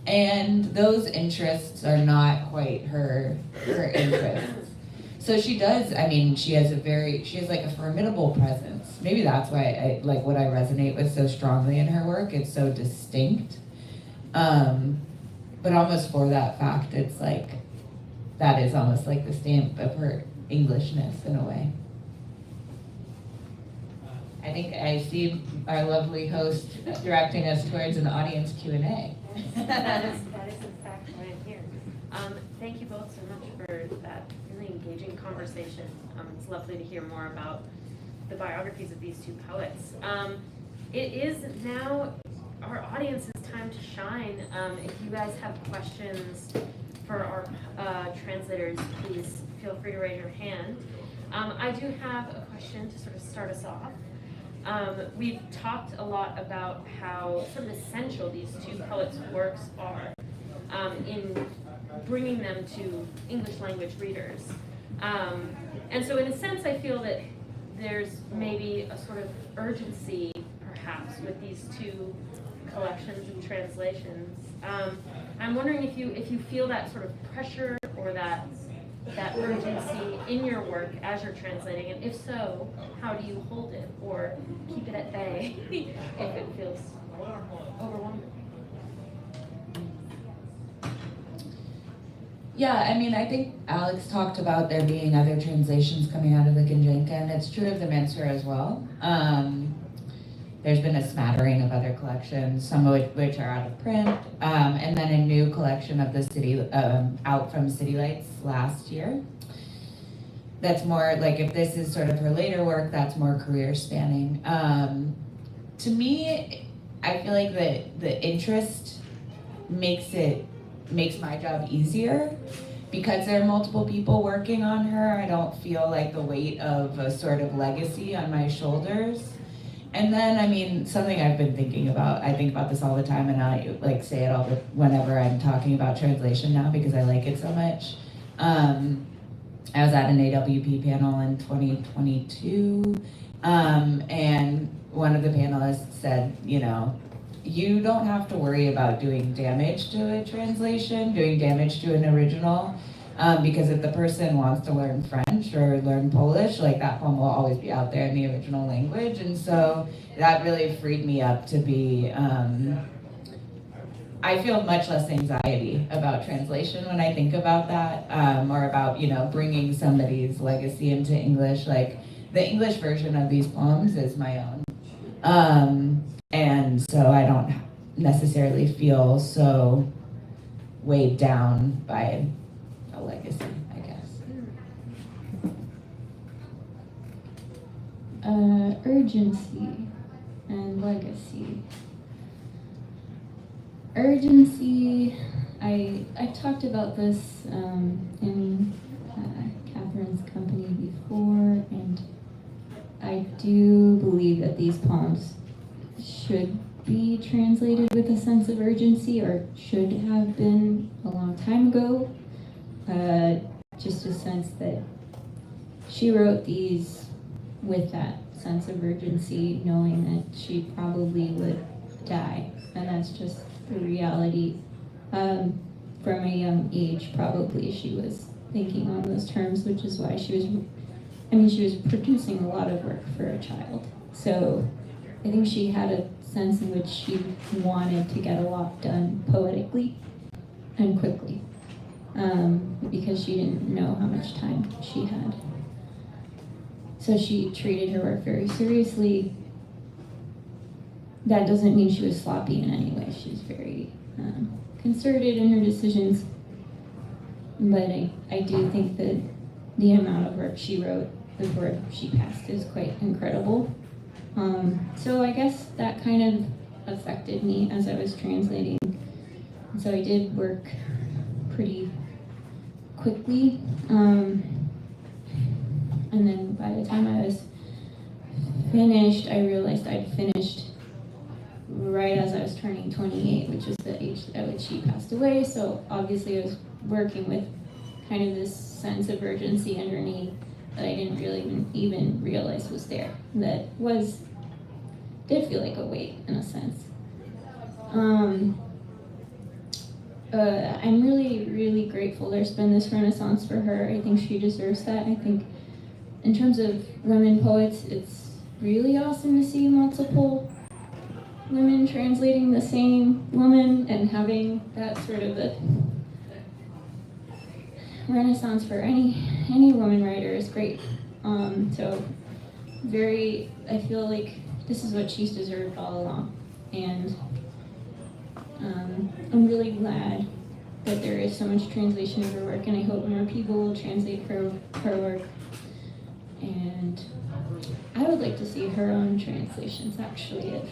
And those interests are not quite her interests. So she does, she has a formidable presence. Maybe that's why what I resonate with so strongly in her work. It's so distinct. But almost for that fact, it's that is almost the stamp of her Englishness in a way. I think I see our lovely host directing us towards an audience Q&A. That is in fact why I'm here. Thank you both so much for that really engaging conversation. It's lovely to hear more about the biographies of these two poets. It is now our audience's time to shine. If you guys have questions for our translators, please feel free to raise your hand. I do have a question to sort of start us off. We've talked a lot about how sort of essential these two poets' works are in bringing them to English language readers. And so in a sense, I feel that there's maybe a sort of urgency, perhaps, with these two collections and translations. I'm wondering if you feel that sort of pressure or that urgency in your work as you're translating, and if so, how do you hold it or keep it at bay if it feels overwhelming? Yeah, I mean, I think Alex talked about there being other translations coming out of the Ginczanka, and it's true of the Mansour as well. There's been a smattering of other collections, some of which are out of print, and then a new collection of the city out from City Lights last year. That's more like, if this is sort of her later work, that's more career spanning. To me, I feel like the interest makes my job easier because there are multiple people working on her. I don't feel like the weight of a sort of legacy on my shoulders. And then, I mean, something I've been thinking about, I think about this all the time, and I like say it whenever I'm talking about translation now because I like it so much. I was at an AWP panel in 2022, and one of the panelists said, you don't have to worry about doing damage to a translation, doing damage to an original, because if the person wants to learn French or learn Polish, like that poem will always be out there in the original language. And so that really freed me up to be, I feel much less anxiety about translation when I think about that, or about, bringing somebody's legacy into English. Like the English version of these poems is my own. And so I don't necessarily feel so weighed down by a legacy, I guess. Urgency and legacy. Urgency, I talked about this in Catherine's company before, and I do believe that these poems should be translated with a sense of urgency, or should have been a long time ago. Just a sense that she wrote these with that sense of urgency, knowing that she probably would die, and that's just the reality. From a young age, probably she was thinking on those terms, which is why she was producing a lot of work for a child. So I think she had a sense in which she wanted to get a lot done poetically and quickly, because she didn't know how much time she had. So she treated her work very seriously. That doesn't mean she was sloppy in any way. She's very concerted in her decisions. But I do think that the amount of work she wrote before she passed is quite incredible. So I guess that kind of affected me as I was translating. And so I did work pretty quickly. And then by the time I was finished, I realized I'd finished right as I was turning 28, which was the age at which she passed away. So obviously I was working with kind of this sense of urgency underneath that I didn't really even realize was there. That did feel like a weight in a sense. I'm really, really grateful there's been this renaissance for her. I think she deserves that. I think in terms of women poets, it's really awesome to see multiple women translating the same woman and having that sort of a renaissance for any woman writer is great. So I feel like this is what she's deserved all along. And I'm really glad that there is so much translation of her work, and I hope more people will translate her work. And I would like to see her own translations, actually, of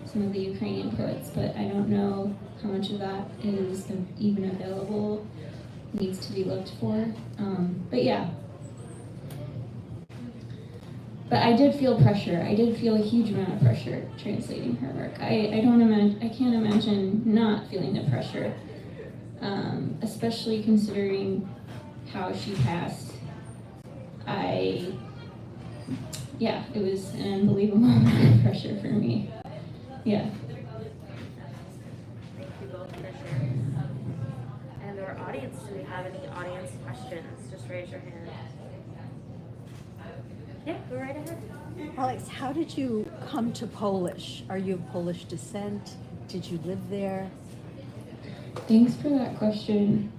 some of the Ukrainian poets, but I don't know how much of that is even available, needs to be looked for. But yeah. But I did feel pressure. I did feel a huge amount of pressure translating her work. I can't imagine not feeling the pressure, especially considering how she passed. It was an unbelievable amount of pressure for me. Yeah. Fisher. And our audience, do we have any audience questions? Just raise your hand. Yeah, go right ahead. Alex, how did you come to Polish? Are you of Polish descent? Did you live there? Thanks for that question.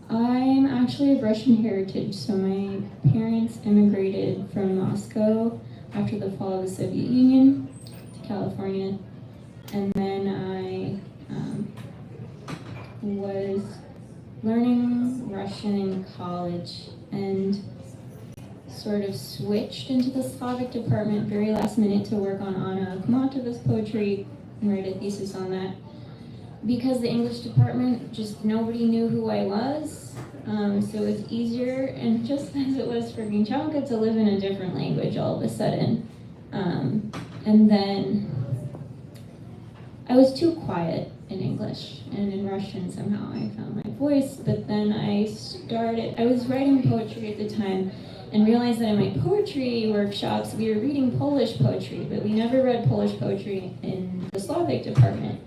I'm actually of Russian heritage, so my parents immigrated from Moscow after the fall of the Soviet Union to California. And then I was learning Russian in college and sort of switched into the Slavic department very last minute to work on Anna Akhmatova's poetry and write a thesis on that. Because the English department, just nobody knew who I was, so it was easier, and just as it was for Ginczanka, to live in a different language all of a sudden. And then I was too quiet in English, and in Russian somehow I found my voice, but then I was writing poetry at the time, and realized that in my poetry workshops, we were reading Polish poetry, but we never read Polish poetry in the Slavic department.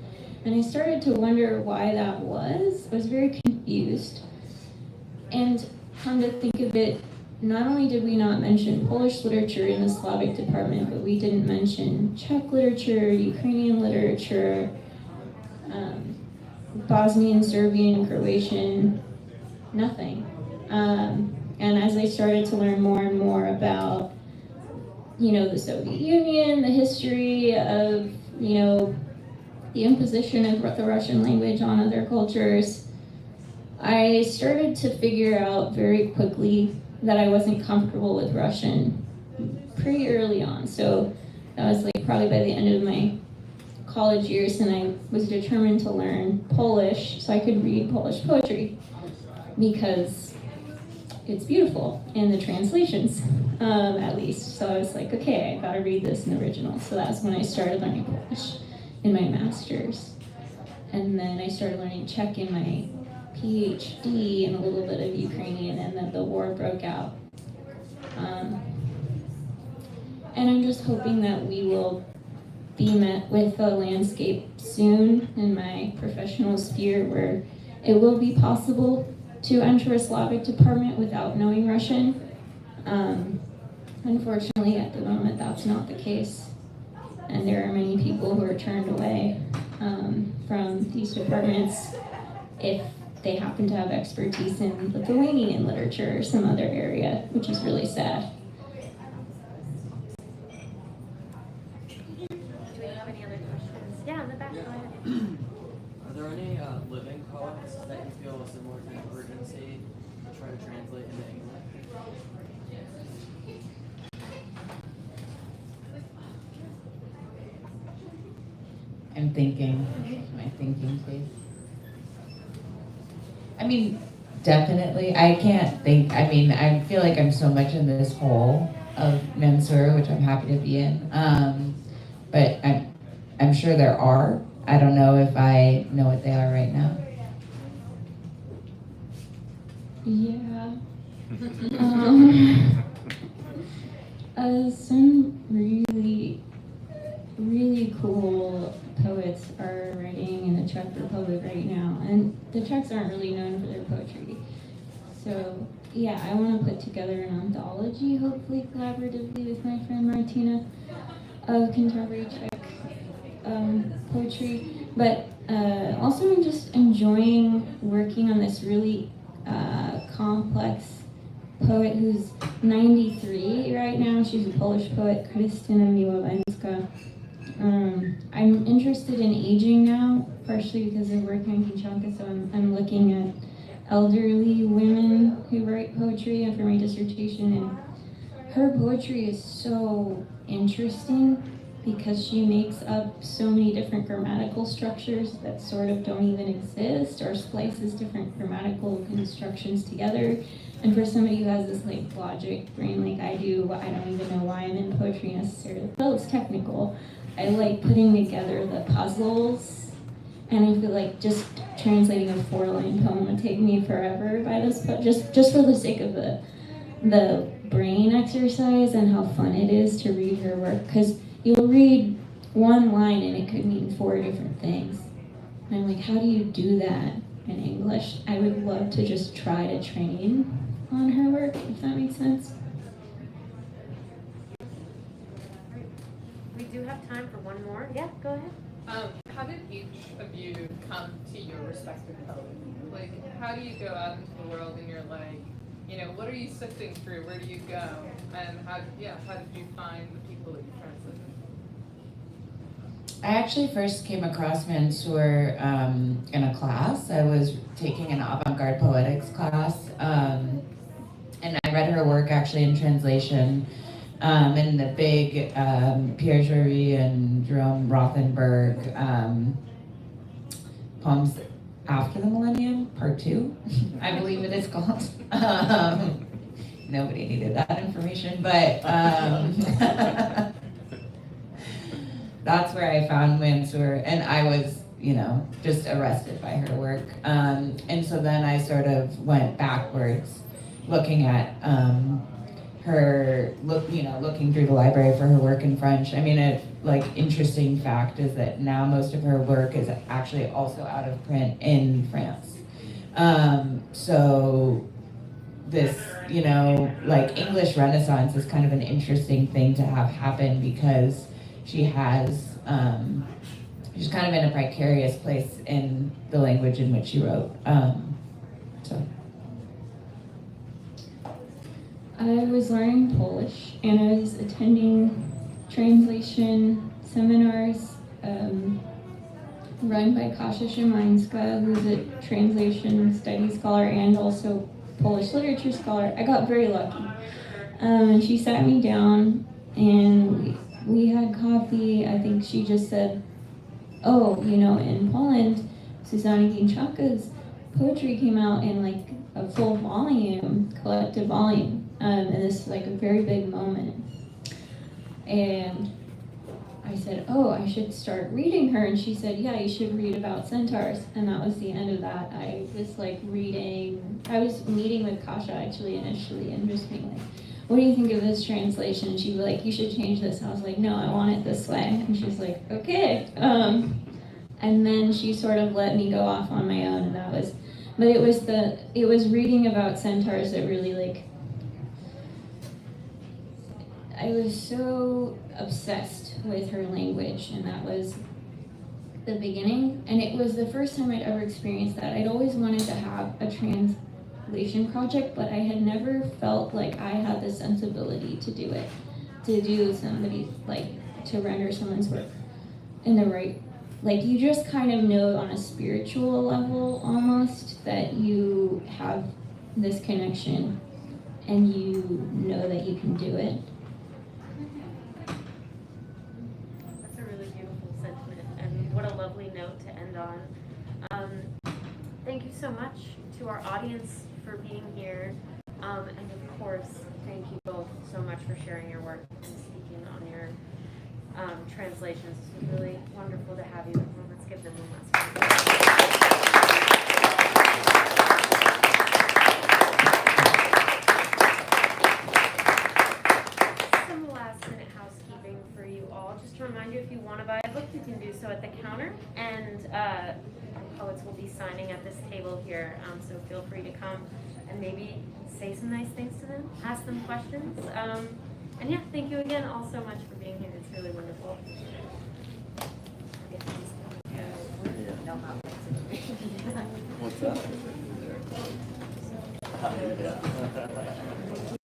And I started to wonder why that was. I was very confused. And come to think of it, not only did we not mention Polish literature in the Slavic department, but we didn't mention Czech literature, Ukrainian literature, Bosnian, Serbian, Croatian, nothing. And as I started to learn more and more about, the Soviet Union, the history of, the imposition of the Russian language on other cultures, I started to figure out very quickly that I wasn't comfortable with Russian pretty early on. So that was probably by the end of my college years, and I was determined to learn Polish so I could read Polish poetry because it's beautiful in the translations, at least. So I was like, okay, I gotta read this in the original. So that's when I started learning Polish in my master's. And then I started learning Czech in my PhD and a little bit of Ukrainian, and then the war broke out. And I'm just hoping that we will be met with a landscape soon in my professional sphere where it will be possible to enter a Slavic department without knowing Russian. Unfortunately, at the moment, that's not the case. And there are many people who are turned away from these departments if they happen to have expertise in Lithuanian literature or some other area, which is really sad. Do we have any other questions? Yeah, in the back. Go ahead. Are there any living poets that you feel a similar kind of urgency to try to translate into English? I'm thinking. Am I thinking, please? I mean, definitely. I can't think. I mean, I feel like I'm so much in this hole of Mansour, which I'm happy to be in. But I'm sure there are. I don't know if I know what they are right now. Yeah. Some really, really cool poets are writing in the Czech Republic right now, and the Czechs aren't really known for their poetry. So yeah, I want to put together an anthology, hopefully collaboratively with my friend Martina, of contemporary Czech poetry. But also I'm just enjoying working on this really complex poet who's 93 right now. She's a Polish poet, Krystyna Miłowańska. I'm interested in aging now, partially because I'm working on Ginczanka, so I'm looking at elderly women who write poetry and for my dissertation, and her poetry is so interesting because she makes up so many different grammatical structures that sort of don't even exist, or splices different grammatical constructions together. And for somebody who has this logic brain like I do, I don't even know why I'm in poetry necessarily. Well, it's technical. I like putting together the puzzles, and I feel like just translating a 4-line poem would take me forever by this, but just for the sake of the brain exercise and how fun it is to read her work, because you'll read one line and it could mean 4 different things. And I'm like, how do you do that in English? I would love to just try to train on her work, if that makes sense. We do have time for one more. Yeah, go ahead. How did each of you come to your respective poet? Like, how do you go out into the world and you're like, you know, what are you sifting through? Where do you go? And how did you find the people that you translated? I actually first came across Mansour in a class. I was taking an avant-garde poetics class, and I read her work actually in translation. In the big Pierre Jury and Jerome Rothenberg Poems After the Millennium, Part 2, I believe it is called. Nobody needed that information, but that's where I found Mansour, and I was, just arrested by her work. And so then I sort of went backwards, looking at looking through the library for her work in French. I mean, interesting fact is that now most of her work is actually also out of print in France. So this, English Renaissance is kind of an interesting thing to have happen because she's kind of in a precarious place in the language in which she wrote. I was learning Polish and I was attending translation seminars run by Kasia Szymańska, who's a translation studies scholar and also Polish literature scholar. I got very lucky. And she sat me down and we had coffee. I think she just said, in Poland, Zuzanna Ginczanka's poetry came out in a full volume, collective volume. And this is a very big moment. And I said, I should start reading her. And she said, yeah, you should read about Centaurs. And that was the end of that. I was reading, I was meeting with Kasia actually initially and just being like, what do you think of this translation? And she'd be like, you should change this. And I was like, no, I want it this way. And she's like, okay. And then she sort of let me go off on my own. And that was, but it was reading about Centaurs that really I was so obsessed with her language, and that was the beginning. And it was the first time I'd ever experienced that. I'd always wanted to have a translation project, but I had never felt like I had the sensibility to do it, to do somebody, to render someone's work in the right, you just kind of know on a spiritual level almost that you have this connection and you know that you can do it. What a lovely note to end on. Thank you so much to our audience for being here. And of course, thank you both so much for sharing your work and speaking on your translations. It's really wonderful to have you. Let's give them one last round. Some last minute housekeeping for you all. Just to remind you, if you want to buy a book, you can do so at the counter, and poets will be signing at this table here, so feel free to come and maybe say some nice things to them, ask them questions, and yeah, thank you again all so much for being here. It's really wonderful. What's that?